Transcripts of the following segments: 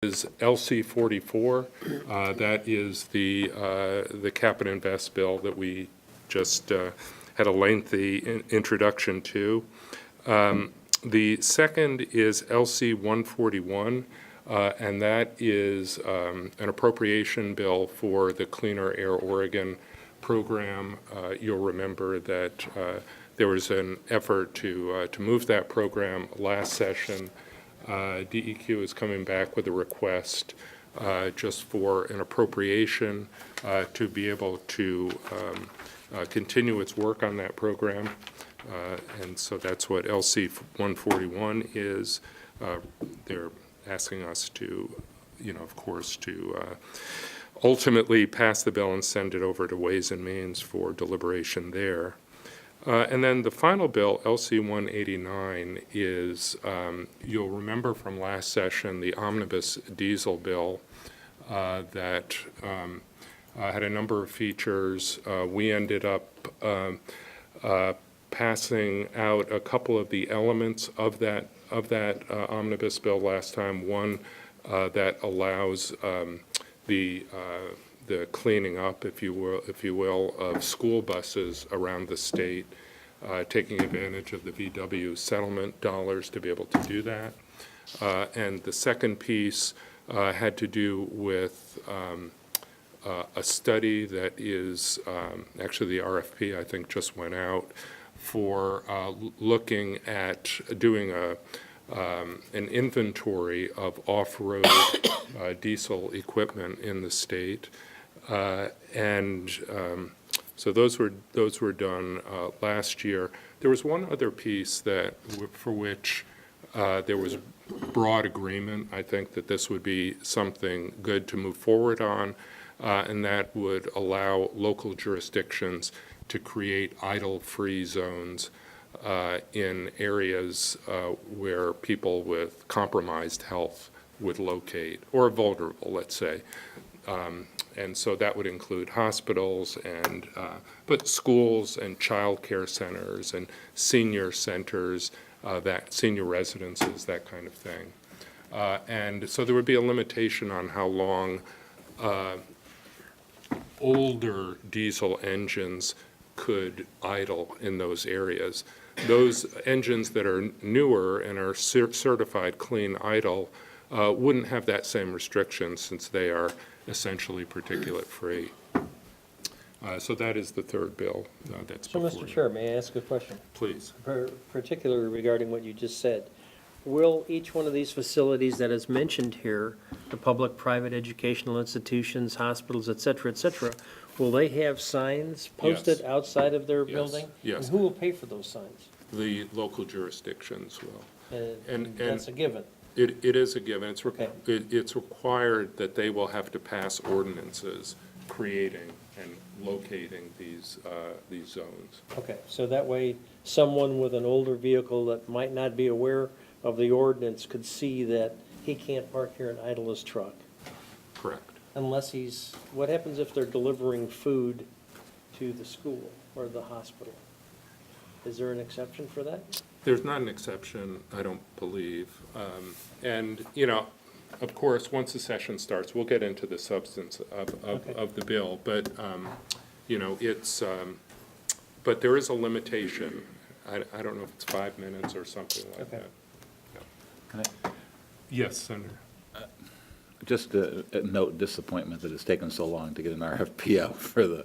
is LC 44. That is the cap and invest bill that we just had a lengthy introduction to. The second is LC 141, and that is an appropriation bill for the Cleaner Air Oregon program. You'll remember that there was an effort to move that program last session. DEQ is coming back with a request just for an appropriation to be able to continue its work on that program. And so that's what LC 141 is. They're asking us to, of course, to ultimately pass the bill and send it over to Ways and Means for deliberation there. And then the final bill, LC 189, is, you'll remember from last session, the omnibus diesel bill that had a number of features. We ended up passing out a couple of the elements of that omnibus bill last time. One that allows the cleaning up, if you will, of school buses around the state, taking advantage of the VW settlement dollars to be able to do that. And the second piece had to do with a study that is actually the RFP, I think, just went out for looking at doing an inventory of off-road diesel equipment in the state. So those were done last year. There was one other piece for which there was broad agreement. I think that this would be something good to move forward on, and that would allow local jurisdictions to create idle-free zones in areas where people with compromised health would locate, or vulnerable, let's say. And so that would include hospitals but schools and child care centers and senior centers, senior residences, that kind of thing. And so there would be a limitation on how long older diesel engines could idle in those areas. Those engines that are newer and are certified clean idle wouldn't have that same restriction, since they are essentially particulate free. So that is the third bill that's before you. Mr. Chair, may I ask a question? Please. Particularly regarding what you just said. Will each one of these facilities that is mentioned here, the public, private educational institutions, hospitals, et cetera, will they have signs posted outside of their building? Yes. And who will pay for those signs? The local jurisdictions will. And that's a given. It is a given. It's required that they will have to pass ordinances creating and locating these zones. Okay, so that way someone with an older vehicle that might not be aware of the ordinance could see that he can't park here and idle his truck. Correct. Unless what happens if they're delivering food to the school or the hospital? Is there an exception for that? There's not an exception, I don't believe. And, of course, once the session starts, we'll get into the substance of the bill. But, but there is a limitation. I don't know if it's 5 minutes or something like that. Yeah. Yes, Senator. Just a note disappointment that it's taken so long to get an RFP out for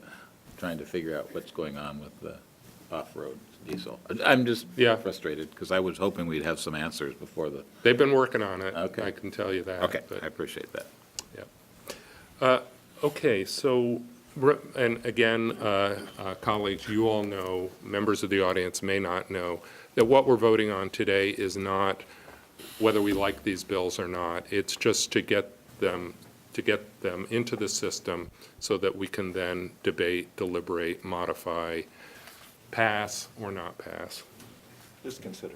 trying to figure out what's going on with the off-road diesel. I'm just frustrated, because I was hoping we'd have some answers before the... They've been working on it. Okay. I can tell you that. Okay, I appreciate that. Yeah. Okay, so, and again, colleagues, you all know, members of the audience may not know, that what we're voting on today is not whether we like these bills or not. It's just to get them into the system so that we can then debate, deliberate, modify, pass or not pass. Just consider.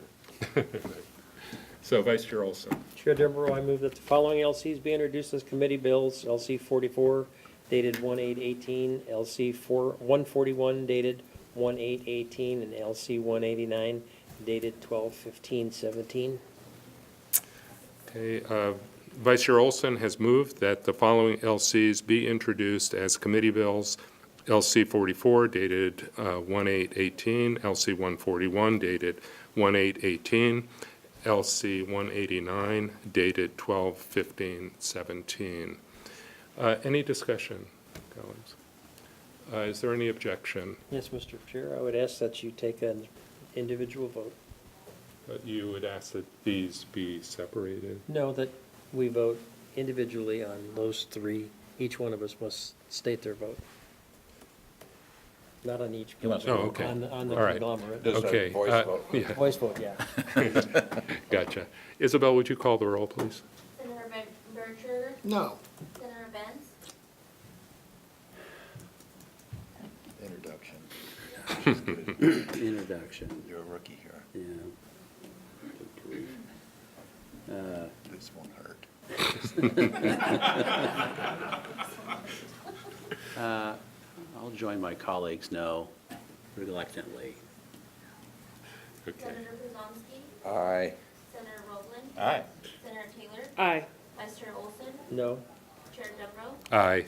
So, Vice Chair Olsen. Chair Dembrow, I move that the following LCs be introduced as committee bills: LC 44 dated 1/8/18, LC 141 dated 1/8/18, and LC 189 dated 12/15/17. Okay, Vice Chair Olsen has moved that the following LCs be introduced as committee bills. LC 44 dated 1/8/18, LC 141 dated 1/8/18, LC 189 dated 12/15/17. Any discussion, colleagues? Is there any objection? Yes, Mr. Chair, I would ask that you take an individual vote. You would ask that these be separated? No, that we vote individually on those three. Each one of us must state their vote. Not on each. He wants to Oh, vote. okay. On the All right. conglomerate. Just a Okay, voice vote. yeah, Voice vote, yeah. gotcha. Isabel, would you call the roll, please? Senator Berger, No. Senator Bentz, Introduction. Introduction, You're a rookie here. yeah. This won't hurt. I'll join my colleagues, no, reluctantly. Okay. Senator Prozanski, Aye. Senator Roblan, Aye. Senator Taylor, Aye. Vice Chair Olsen, No? Chair Dembrow, Aye.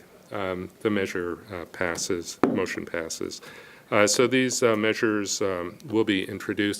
The measure passes, motion passes. So these measures will be introduced